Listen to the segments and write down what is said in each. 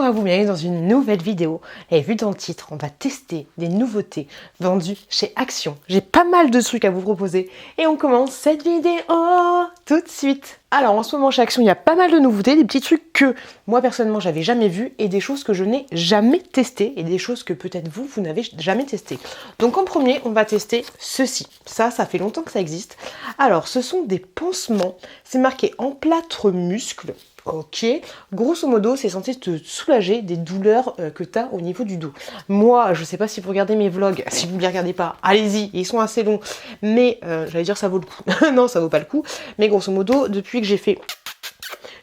Bonjour à vous, bienvenue dans une nouvelle vidéo. Et vu dans le titre, on va tester des nouveautés vendues chez Action. J'ai pas mal de trucs à vous proposer et on commence cette vidéo tout de suite. Alors en ce moment chez Action, il y a pas mal de nouveautés, des petits trucs que moi personnellement j'avais jamais vus et des choses que je n'ai jamais testées et des choses que peut-être vous n'avez jamais testées. Donc en premier, on va tester ceci. Ça fait longtemps que ça existe. Alors ce sont des pansements, c'est marqué emplâtre muscle. Ok, grosso modo, c'est censé te soulager des douleurs que tu as au niveau du dos. Moi, je sais pas si vous regardez mes vlogs, si vous ne les regardez pas, allez-y, ils sont assez longs, mais j'allais dire ça vaut le coup. Non, ça vaut pas le coup, mais grosso modo, depuis que j'ai fait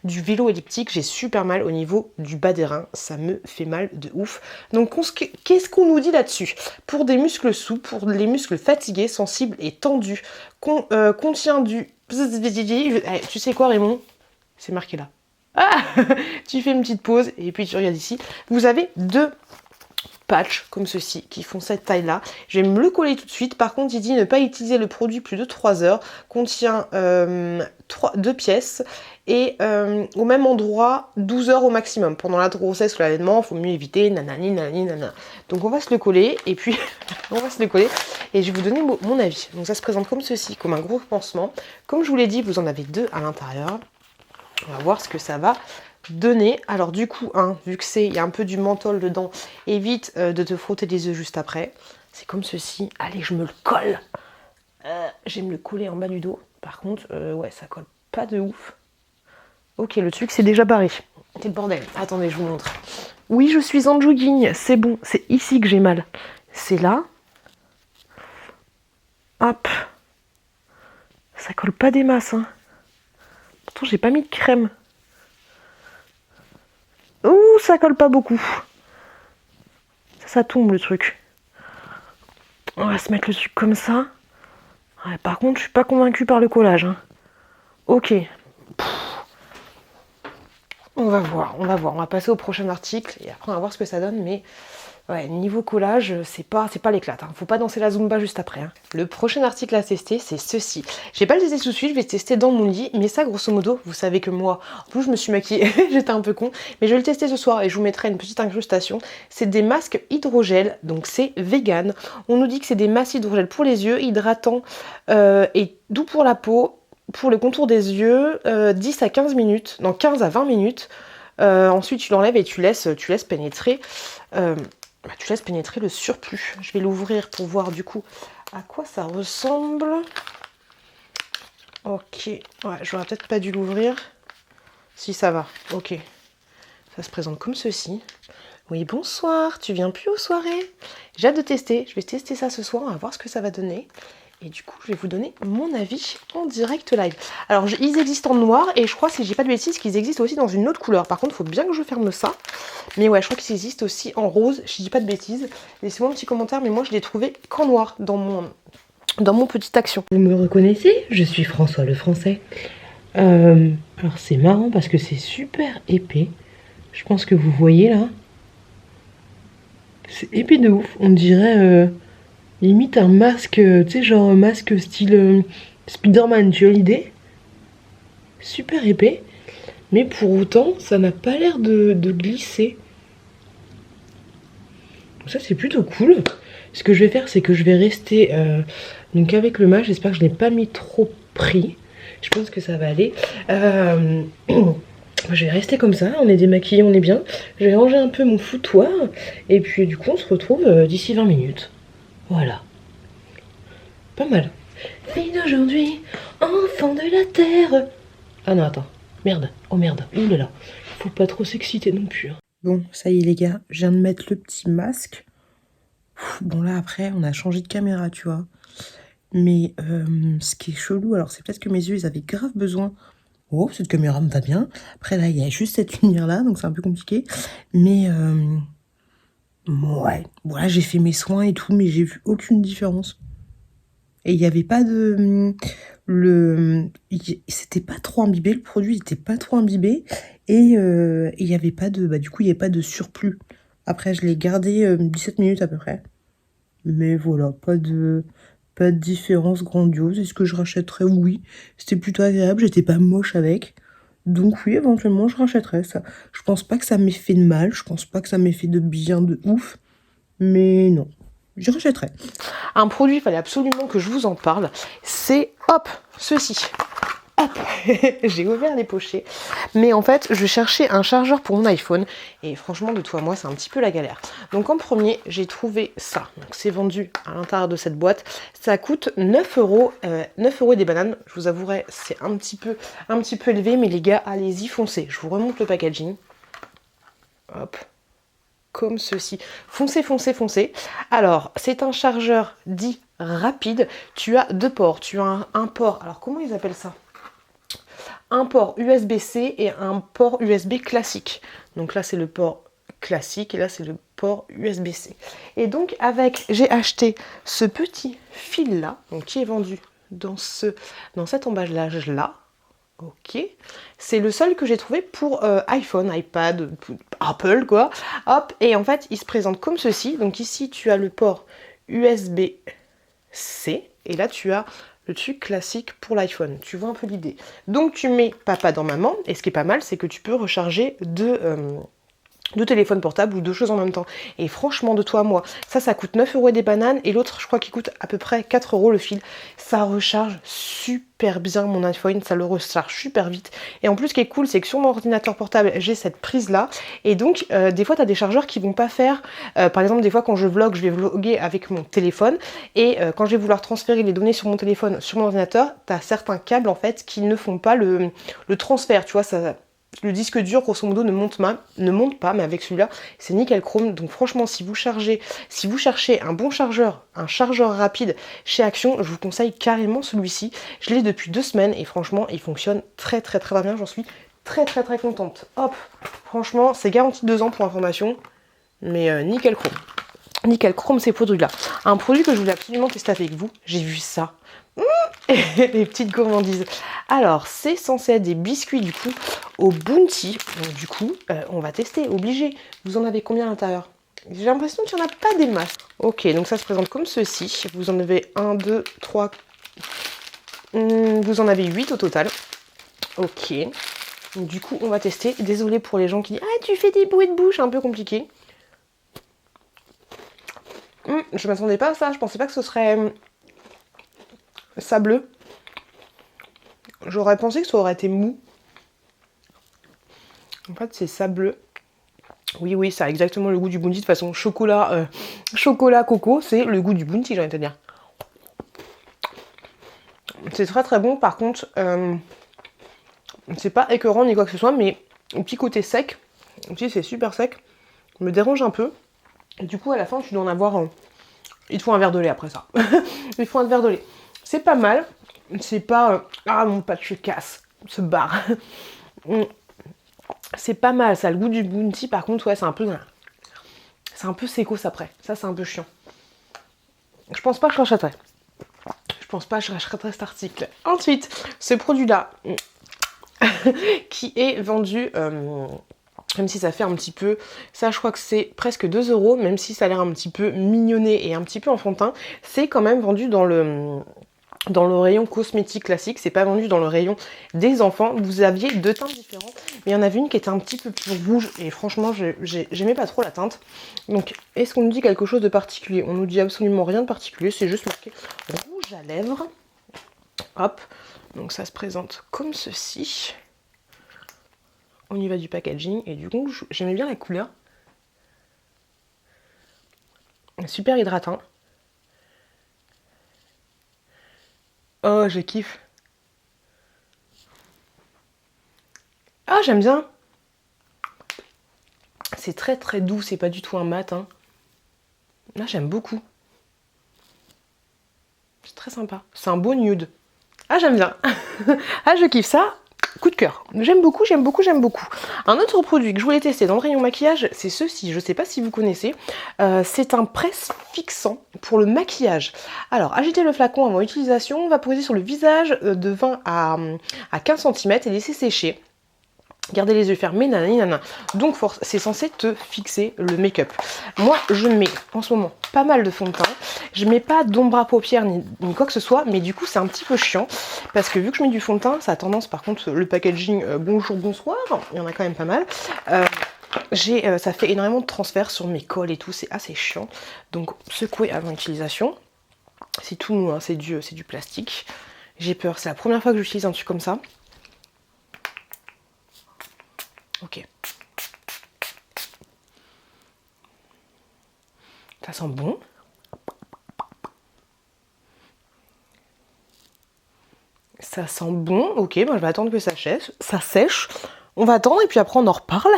du vélo elliptique, j'ai super mal au niveau du bas des reins, ça me fait mal de ouf. Donc qu'est-ce qu'on nous dit là-dessus? Pour des muscles souples, pour les muscles fatigués, sensibles et tendus, contient du... Tu sais quoi Raymond? C'est marqué là. Ah Tu fais une petite pause et puis tu regardes ici. Vous avez deux patchs comme ceci qui font cette taille là. Je vais me le coller tout de suite. Par contre il dit ne pas utiliser le produit plus de 3 heures. Contient 2 pièces et au même endroit 12 heures au maximum. Pendant la grossesse ou l'allaitement, il faut mieux éviter nanani nanani nanana. Donc on va se le coller et puis on va se le coller et je vais vous donner mon avis. Donc ça se présente comme ceci, comme un gros pansement. Comme je vous l'ai dit, vous en avez deux à l'intérieur. On va voir ce que ça va donner. Alors du coup, vu que il y a un peu du menthol dedans, évite de te frotter les yeux juste après. C'est comme ceci. Allez, je me le colle. Je vais me le coller en bas du dos. Par contre, ouais, ça colle pas de ouf. Ok, le truc c'est déjà barré. C'est le bordel. Attendez, je vous montre. Oui, je suis en jogging. C'est bon. C'est ici que j'ai mal. C'est là. Hop. Ça colle pas des masses, hein. Pourtant, j'ai pas mis de crème. Ouh, ça colle pas beaucoup. Ça tombe le truc. On va se mettre le truc comme ça. Ouais, par contre, je suis pas convaincue par le collage. Hein. Ok. On va voir. On va passer au prochain article et après on va voir ce que ça donne. Mais ouais, niveau collage, c'est pas l'éclat. Hein. Faut pas danser la zumba juste après. Hein. Le prochain article à tester, c'est ceci. Je vais pas le tester tout de suite, je vais le tester dans mon lit. Mais ça, grosso modo, vous savez que moi, en plus je me suis maquillée, j'étais un peu con. Mais je vais le tester ce soir et je vous mettrai une petite incrustation. C'est des masques hydrogel, donc c'est vegan. On nous dit que c'est des masques hydrogel pour les yeux, hydratants et doux pour la peau. Pour le contour des yeux, 10 à 15 minutes, non 15 à 20 minutes. Ensuite, tu l'enlèves et tu laisses pénétrer. Tu laisses pénétrer le surplus. Je vais l'ouvrir pour voir du coup à quoi ça ressemble. Ok, ouais, j'aurais peut-être pas dû l'ouvrir. Si, ça va, ok. Ça se présente comme ceci. Oui, bonsoir, tu viens plus aux soirées? J'ai hâte de tester, je vais tester ça ce soir, on va voir ce que ça va donner. Et du coup, je vais vous donner mon avis en direct live. Alors, ils existent en noir et je crois, si j'ai pas de bêtises, qu'ils existent aussi dans une autre couleur. Par contre, il faut bien que je ferme ça. Mais ouais, je crois qu'ils existent aussi en rose, si je dis pas de bêtises. Laissez-moi un petit commentaire, mais moi, je l'ai trouvé qu'en noir dans mon petite action. Vous me reconnaissez? Je suis François le Français. Alors, c'est marrant parce que c'est super épais. Je pense que vous voyez là. C'est épais de ouf. On dirait... limite un masque, tu sais, genre un masque style Spider-Man, tu as l'idée? Super épais, mais pour autant, ça n'a pas l'air de glisser. Donc ça, c'est plutôt cool. Ce que je vais faire, c'est que je vais rester donc avec le masque. J'espère que je n'ai pas mis trop pris. Je pense que ça va aller. Je vais rester comme ça, on est démaquillés, on est bien. Je vais ranger un peu mon foutoir. Et puis du coup, on se retrouve d'ici 20 minutes. Voilà. Pas mal. Fille d'aujourd'hui, enfant de la terre. Ah non, attends. Merde. Oh merde. Ouh là là. Faut pas trop s'exciter non plus. Hein. Bon, ça y est les gars. Je viens de mettre le petit masque. Bon là après, on a changé de caméra, tu vois. Mais ce qui est chelou, alors c'est peut-être que mes yeux, ils avaient grave besoin. Oh, cette caméra me va bien. Après là, il y a juste cette lumière là, donc c'est un peu compliqué. Mais ouais. Voilà, j'ai fait mes soins et tout, mais j'ai vu aucune différence. Et il n'y avait pas de... C'était pas trop imbibé, le produit n'était pas trop imbibé. Et il n'y avait pas de... du coup, il n'y avait pas de surplus. Après, je l'ai gardé 17 minutes à peu près. Mais voilà, pas de différence grandiose. Est-ce que je rachèterais? Oui. C'était plutôt agréable, j'étais pas moche avec. Donc oui, éventuellement, je rachèterai ça. Je pense pas que ça m'ait fait de mal, je pense pas que ça m'ait fait de bien de ouf, mais non, je rachèterai. Un produit, il fallait absolument que je vous en parle, c'est, hop, ceci. Hop, j'ai ouvert les pochets. Mais en fait, je cherchais un chargeur pour mon iPhone. Et franchement, de toi à moi, c'est un petit peu la galère. Donc en premier, j'ai trouvé ça. Donc c'est vendu à l'intérieur de cette boîte. Ça coûte 9 euros. 9 euros des bananes. Je vous avouerai, c'est un petit peu élevé. Mais les gars, allez-y, foncez. Je vous remonte le packaging. Hop. Comme ceci. Foncez, foncez, foncez. Alors, c'est un chargeur dit rapide. Tu as deux ports. Tu as un port. Alors, comment ils appellent ça ? Un port USB-C et un port USB classique. Donc là, c'est le port classique et là, c'est le port USB-C. Et donc, j'ai acheté ce petit fil-là, donc qui est vendu dans cet emballage-là. Ok. C'est le seul que j'ai trouvé pour iPhone, iPad, Apple, quoi. Hop. Et en fait, il se présente comme ceci. Donc ici, tu as le port USB-C et là, tu as le truc classique pour l'iPhone. Tu vois un peu l'idée. Donc tu mets papa dans maman, et ce qui est pas mal, c'est que tu peux recharger deux téléphones portables ou deux choses en même temps. Et franchement, de toi à moi, ça coûte 9 euros des bananes, et l'autre, je crois qu'il coûte à peu près 4 euros le fil. Ça recharge super bien mon iPhone, ça le recharge super vite. Et en plus, ce qui est cool, c'est que sur mon ordinateur portable, j'ai cette prise-là, et donc, des fois, tu as des chargeurs qui vont pas faire, par exemple, des fois, quand je vlog, je vais vlogger avec mon téléphone, et quand je vais vouloir transférer les données sur mon téléphone, sur mon ordinateur, tu as certains câbles, en fait, qui ne font pas le transfert, tu vois, ça... Le disque dur, grosso modo, ne monte pas, mais avec celui-là, c'est nickel chrome. Donc franchement, si vous cherchez un bon chargeur, un chargeur rapide chez Action, je vous conseille carrément celui-ci. Je l'ai depuis 2 semaines et franchement, il fonctionne très très très bien. J'en suis très très très contente. Hop, franchement, c'est garanti 2 ans pour information, mais nickel chrome. Nickel chrome ces produits-là. Un produit que je voulais absolument tester avec vous, j'ai vu ça. Les petites gourmandises. Alors, c'est censé être des biscuits du coup au Bounty. Donc du coup, on va tester, obligé. Vous en avez combien à l'intérieur? J'ai l'impression qu'il n'y en a pas des masses. Ok, donc ça se présente comme ceci. Vous en avez 1, 2, 3... vous en avez 8 au total. Ok. Donc, du coup, on va tester. Désolée pour les gens qui disent « Ah, tu fais des bruits de bouche !» Un peu compliqué. Je m'attendais pas à ça. Je pensais pas que ce serait... sableux. J'aurais pensé que ça aurait été mou. En fait, c'est sableux. Oui, ça a exactement le goût du Bounty. De toute façon, chocolat coco, c'est le goût du Bounty, j'ai envie de te dire. C'est très très bon. Par contre, c'est pas écœurant ni quoi que ce soit, mais au petit côté sec, aussi c'est super sec, me dérange un peu. Et du coup, à la fin, tu dois en avoir... il te faut un verre de lait après ça. Il faut un verre de lait. C'est pas mal. C'est pas... ah, mon patch se casse, se barre. C'est pas mal, ça a le goût du Bounty. Par contre, ouais, c'est un peu sécos après. Ça, c'est un peu chiant. Je pense pas que je rachèterai. Je pense pas que je rachèterai cet article. Ensuite, ce produit-là, qui est vendu... même si ça fait un petit peu... Ça, je crois que c'est presque 2 euros, même si ça a l'air un petit peu mignonné et un petit peu enfantin. C'est quand même vendu dans le rayon cosmétique classique, c'est pas vendu dans le rayon des enfants. Vous aviez 2 teintes différentes, mais il y en avait une qui était un petit peu plus rouge, et franchement, j'aimais pas trop la teinte. Donc, est-ce qu'on nous dit quelque chose de particulier? On nous dit absolument rien de particulier, c'est juste marqué rouge à lèvres. Hop, donc ça se présente comme ceci. Au niveau du packaging, et du coup, j'aimais bien la couleur. Super hydratant. Oh, je kiffe. Ah, j'aime bien. C'est très très doux, c'est pas du tout un mat. Hein. Là, j'aime beaucoup. C'est très sympa. C'est un beau nude. Ah, j'aime bien. Ah, je kiffe ça. Coup de cœur. J'aime beaucoup, j'aime beaucoup, j'aime beaucoup. Un autre produit que je voulais tester dans le rayon maquillage, c'est ceci. Je sais pas si vous connaissez. C'est un presse fixant pour le maquillage. Alors, agitez le flacon avant utilisation. On va poser sur le visage de 20 à 15 cm et laisser sécher. garder les yeux fermés, nanani nanana. Donc c'est censé te fixer le make-up. Moi, je mets en ce moment pas mal de fond de teint. Je mets pas d'ombre à paupières ni quoi que ce soit, mais du coup, c'est un petit peu chiant. Parce que vu que je mets du fond de teint, ça a tendance, par contre, le packaging, bonjour, bonsoir, il y en a quand même pas mal. Ça fait énormément de transfert sur mes cols et tout, c'est assez chiant. Donc, secouer avant utilisation. C'est tout mou, hein, c'est du plastique. J'ai peur, c'est la première fois que j'utilise un truc comme ça. Ok. Ça sent bon. Ça sent bon. Ok, moi je vais attendre que ça sèche. On va attendre et puis après on en reparle.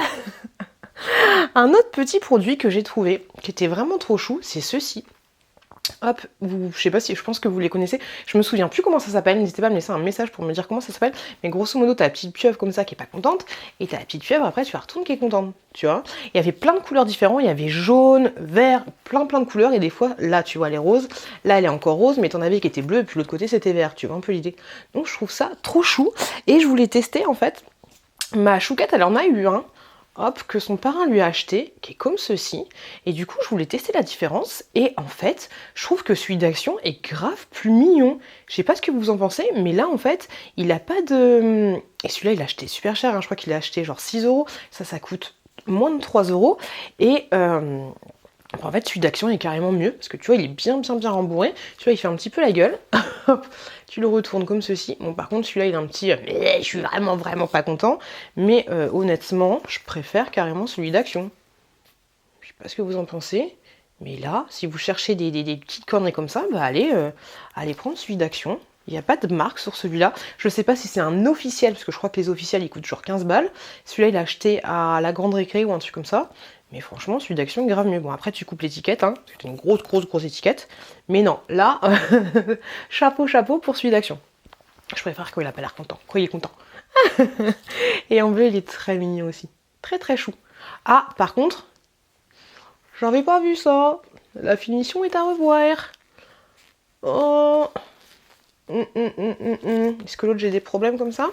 Un autre petit produit que j'ai trouvé, qui était vraiment trop chou, c'est ceci. Hop, je sais pas si, je pense que vous les connaissez. Je me souviens plus comment ça s'appelle. N'hésitez pas à me laisser un message pour me dire comment ça s'appelle. Mais grosso modo, t'as la petite pieuvre comme ça qui est pas contente. Et t'as la petite pieuvre après, tu la retournes qui est contente. Tu vois. Il y avait plein de couleurs différentes. Il y avait jaune, vert, plein de couleurs. Et des fois, là, tu vois, elle est rose. Là, elle est encore rose. Mais t'en avais qui était bleu. Et puis l'autre côté, c'était vert. Tu vois un peu l'idée. Donc, je trouve ça trop chou. Et je voulais tester en fait. Ma chouquette, elle en a eu un. Hop, que son parrain lui a acheté, qui est comme ceci. Et du coup, je voulais tester la différence. Et en fait, je trouve que celui d'Action est grave plus mignon. Je sais pas ce que vous en pensez, mais là, en fait, il a pas de... Et celui-là, il a acheté super cher, hein. Je crois qu'il a acheté genre 6 €. Ça coûte moins de 3 €. Et... en fait, celui d'Action est carrément mieux, parce que tu vois, il est bien rembourré. Celui-là, il fait un petit peu la gueule. Hop, tu le retournes comme ceci. Bon, par contre, celui-là, il a un petit... mais je suis vraiment pas content. Mais honnêtement, je préfère carrément celui d'Action. Je sais pas ce que vous en pensez. Mais là, si vous cherchez des petites conneries comme ça, bah allez prendre celui d'Action. Il n'y a pas de marque sur celui-là. Je sais pas si c'est un officiel, parce que je crois que les officiels, ils coûtent genre 15 balles. Celui-là, il a acheté à la Grande Récré ou un truc comme ça. Mais franchement, celui d'Action est grave mieux. Bon, après, tu coupes l'étiquette, hein. C'est une grosse étiquette. Mais non, là, chapeau pour celui d'Action. Je préfère quand il a pas l'air content. Quand il est content. Et en bleu, il est très mignon aussi. Très chou. Ah, par contre, j'avais pas vu ça. La finition est à revoir. Oh. Est-ce que l'autre, j'ai des problèmes comme ça?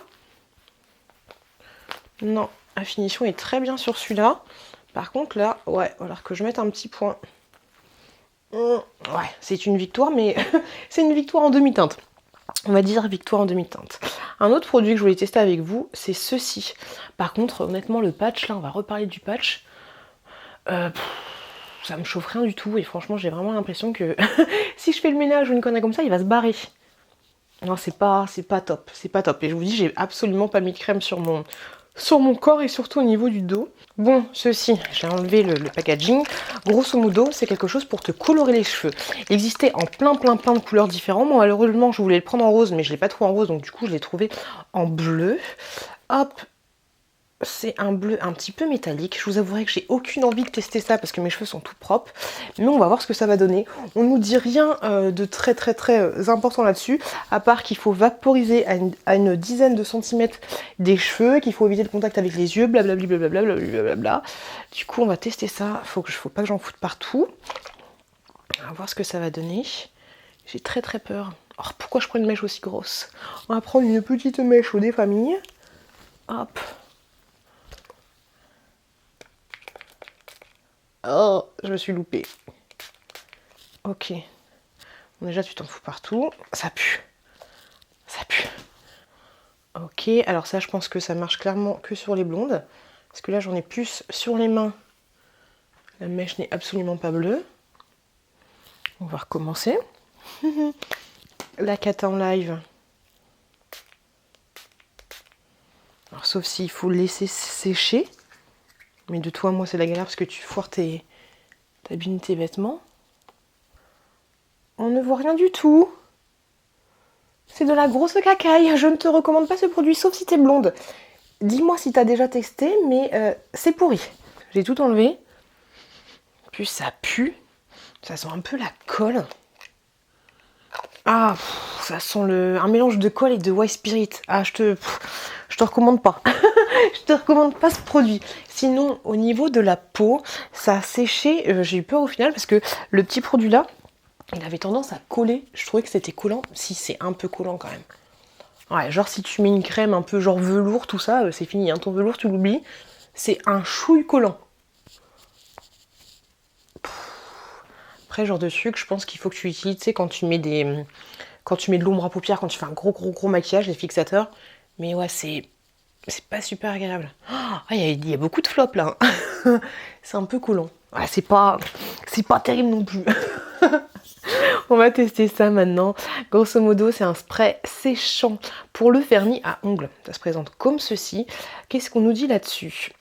Non, la finition est très bien sur celui-là. Par contre, là, ouais, il va falloir que je mette un petit point. Ouais, c'est une victoire, mais c'est une victoire en demi-teinte. On va dire victoire en demi-teinte. Un autre produit que je voulais tester avec vous, c'est ceci. Par contre, honnêtement, le patch, là, on va reparler du patch. Ça me chauffe rien du tout. Et franchement, j'ai vraiment l'impression que si je fais le ménage ou une connerie comme ça, il va se barrer. Non, c'est pas top. C'est pas top. Et je vous dis, j'ai absolument pas mis de crème sur mon corps et surtout au niveau du dos. Bon, ceci, j'ai enlevé le packaging. Grosso modo, c'est quelque chose pour te colorer les cheveux. Il existait en plein de couleurs différentes. Moi, malheureusement, je voulais le prendre en rose, mais je l'ai pas trouvé en rose, donc du coup, je l'ai trouvé en bleu. Hop, c'est un bleu un petit peu métallique. Je vous avouerai que j'ai aucune envie de tester ça parce que mes cheveux sont tout propres. Mais on va voir ce que ça va donner. On nous dit rien de très important là-dessus. À part qu'il faut vaporiser à une dizaine de centimètres des cheveux, qu'il faut éviter le contact avec les yeux, blablabla. Du coup, on va tester ça. Faut pas que j'en foute partout. On va voir ce que ça va donner. J'ai très peur. Oh, pourquoi je prends une mèche aussi grosse? On va prendre une petite mèche au défamille. Hop. Oh, je me suis loupée. Ok. Bon, déjà, tu t'en fous partout. Ça pue. Ok, alors ça, je pense que ça marche clairement que sur les blondes. Parce que là, j'en ai plus sur les mains. La mèche n'est absolument pas bleue. On va recommencer. La cata en live. Alors, sauf s'il faut le laisser sécher. Mais de toi, moi, c'est la galère parce que tu foires t'abîmes tes vêtements. On ne voit rien du tout. C'est de la grosse cacaille. Je ne te recommande pas ce produit, sauf si t'es blonde. Dis-moi si t'as déjà testé, mais c'est pourri. J'ai tout enlevé. Puis ça pue. Ça sent un peu la colle. Ah, ça sent un mélange de colle et de white spirit. Ah, je te recommande pas. Je te recommande pas ce produit. Sinon, au niveau de la peau, ça a séché. J'ai eu peur au final parce que le petit produit là, il avait tendance à coller. Je trouvais que c'était collant. Si, c'est un peu collant quand même. Ouais, genre si tu mets une crème un peu genre velours, tout ça, c'est fini, hein. Ton velours, tu l'oublies. C'est un chouille collant. Après, genre de truc, je pense qu'il faut que tu utilises, tu sais, quand tu mets de l'ombre à paupières, quand tu fais un gros maquillage, les fixateurs. Mais ouais, c'est pas super agréable. Ah, il y a beaucoup de flops là. C'est un peu collant. Ouais, c'est pas terrible non plus. On va tester ça maintenant. Grosso modo, c'est un spray séchant pour le vernis à ongles. Ça se présente comme ceci. Qu'est-ce qu'on nous dit là-dessus?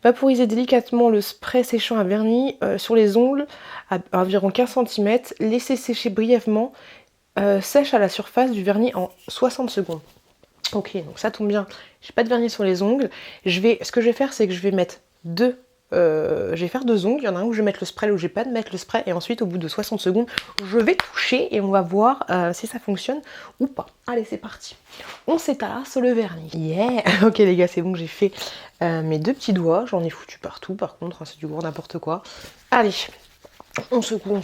Vaporiser délicatement le spray séchant à vernis sur les ongles à environ 15 cm. Laisser sécher brièvement. Sèche à la surface du vernis en 60 secondes. Ok, donc ça tombe bien. J'ai pas de vernis sur les ongles. Ce que je vais faire, c'est que je vais mettre je vais faire 2 ongles. Il y en a un où je vais mettre le spray, là où je vais pas mettre le spray. Et ensuite, au bout de 60 secondes, je vais toucher et on va voir si ça fonctionne ou pas. Allez, c'est parti. On s'étale sur le vernis. Yeah. Ok les gars, c'est bon, j'ai fait mes 2 petits doigts. J'en ai foutu partout, par contre, hein, c'est du gros n'importe quoi. Allez, on secoue.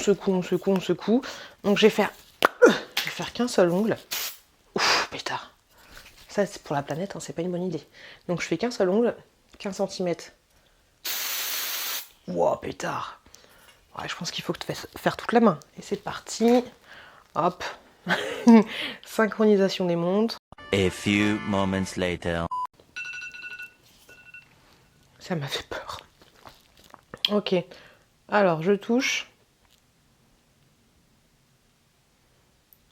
Donc je vais faire qu'un seul ongle. Ouf, pétard. Ça, c'est pour la planète, hein, c'est pas une bonne idée. Donc, je fais qu'un seul ongle, 15 cm. Wow, pétard. Ouais, je pense qu'il faut que tu fasses faire toute la main. Et c'est parti. Hop. Synchronisation des montres. A few moments later. Ça m'a fait peur. Ok. Alors, je touche.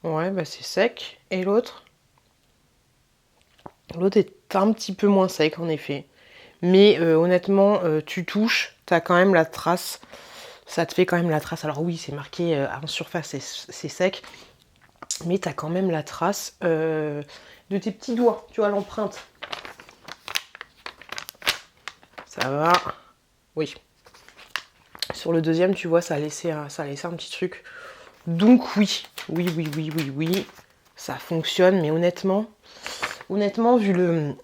Ouais, bah c'est sec. Et l'autre? L'autre est un petit peu moins sec en effet. Mais honnêtement, tu touches, t'as quand même la trace. Ça te fait quand même la trace. Alors oui, c'est marqué en surface, c'est sec. Mais t'as quand même la trace de tes petits doigts. Tu vois l'empreinte. Ça va. Oui. Sur le deuxième, tu vois, ça a laissé un petit truc. Donc oui. Oui. Ça fonctionne, mais honnêtement, vu le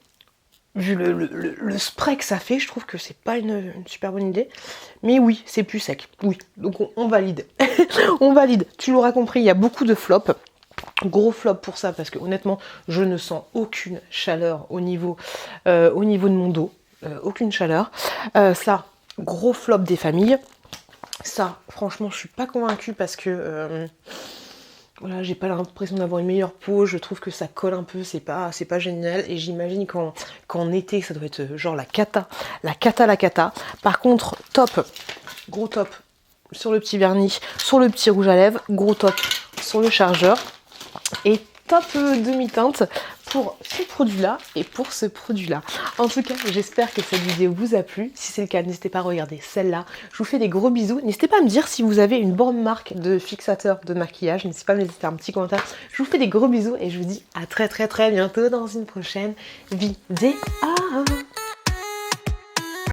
spray que ça fait, je trouve que c'est pas une super bonne idée. Mais oui, c'est plus sec. Oui, donc on valide. On valide. Tu l'auras compris, il y a beaucoup de flops. Gros flop pour ça, parce que honnêtement, je ne sens aucune chaleur au niveau de mon dos. Aucune chaleur. Ça, gros flop des familles. Ça, franchement, je suis pas convaincue parce que... voilà, j'ai pas l'impression d'avoir une meilleure peau, je trouve que ça colle un peu, c'est pas génial. Et j'imagine qu'en été, ça doit être genre la cata. Par contre, top, gros top sur le petit vernis, sur le petit rouge à lèvres, gros top sur le chargeur. Et top demi-teinte pour ce produit-là et pour ce produit-là. En tout cas, j'espère que cette vidéo vous a plu. Si c'est le cas, n'hésitez pas à regarder celle-là. Je vous fais des gros bisous. N'hésitez pas à me dire si vous avez une bonne marque de fixateur de maquillage. N'hésitez pas à me laisser un petit commentaire. Je vous fais des gros bisous et je vous dis à très bientôt dans une prochaine vidéo.